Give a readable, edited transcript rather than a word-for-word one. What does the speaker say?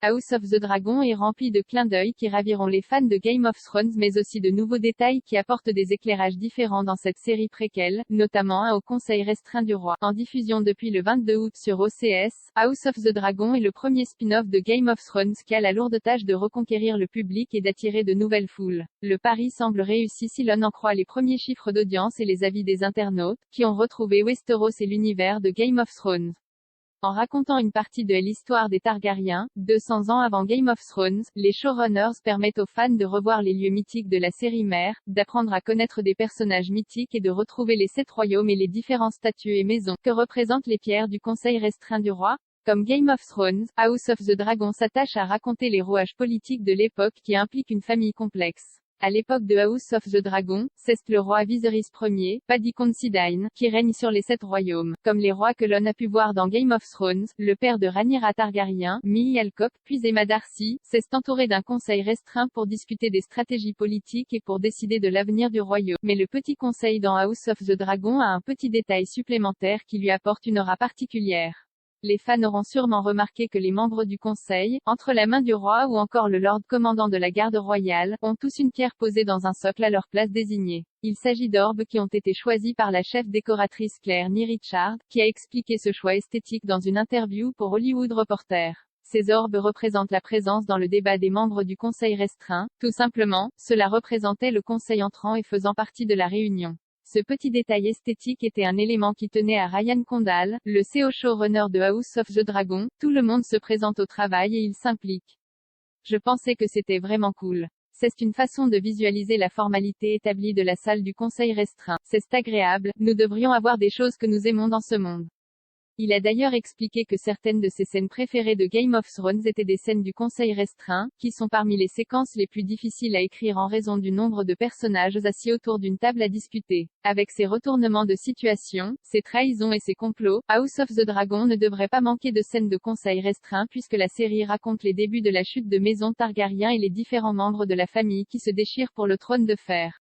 House of the Dragon est rempli de clins d'œil qui raviront les fans de Game of Thrones mais aussi de nouveaux détails qui apportent des éclairages différents dans cette série préquelle, notamment un au conseil restreint du roi. En diffusion depuis le 22 août sur OCS, House of the Dragon est le premier spin-off de Game of Thrones qui a la lourde tâche de reconquérir le public et d'attirer de nouvelles foules. Le pari semble réussi si l'on en croit les premiers chiffres d'audience et les avis des internautes, qui ont retrouvé Westeros et l'univers de Game of Thrones. En racontant une partie de l'histoire des Targaryens, 200 ans avant Game of Thrones, les showrunners permettent aux fans de revoir les lieux mythiques de la série mère, d'apprendre à connaître des personnages mythiques et de retrouver les 7 royaumes et les différents statues et maisons que représentent les pierres du conseil restreint du roi. Comme Game of Thrones, House of the Dragon s'attache à raconter les rouages politiques de l'époque qui impliquent une famille complexe. À l'époque de House of the Dragon, c'est le roi Viserys Ier, Paddy Considine, qui règne sur les 7 royaumes. Comme les rois que l'on a pu voir dans Game of Thrones, le père de Rhaenyra Targaryen, Mily Alcock, puis Aemma Darcy, s'est entouré d'un conseil restreint pour discuter des stratégies politiques et pour décider de l'avenir du royaume. Mais le petit conseil dans House of the Dragon a un petit détail supplémentaire qui lui apporte une aura particulière. Les fans auront sûrement remarqué que les membres du conseil, entre la main du roi ou encore le lord commandant de la garde royale, ont tous une pierre posée dans un socle à leur place désignée. Il s'agit d'orbes qui ont été choisis par la chef décoratrice Claire Ni Richard, qui a expliqué ce choix esthétique dans une interview pour Hollywood Reporter. Ces orbes représentent la présence dans le débat des membres du conseil restreint. Tout simplement, cela représentait le conseil entrant et faisant partie de la réunion. Ce petit détail esthétique était un élément qui tenait à Ryan Condal, le CEO showrunner de House of the Dragon. Tout le monde se présente au travail et il s'implique. Je pensais que c'était vraiment cool. C'est une façon de visualiser la formalité établie de la salle du conseil restreint. C'est agréable, nous devrions avoir des choses que nous aimons dans ce monde. Il a d'ailleurs expliqué que certaines de ses scènes préférées de Game of Thrones étaient des scènes du conseil restreint, qui sont parmi les séquences les plus difficiles à écrire en raison du nombre de personnages assis autour d'une table à discuter. Avec ses retournements de situation, ses trahisons et ses complots, House of the Dragon ne devrait pas manquer de scènes de conseil restreint puisque la série raconte les débuts de la chute de Maison Targaryen et les différents membres de la famille qui se déchirent pour le trône de fer.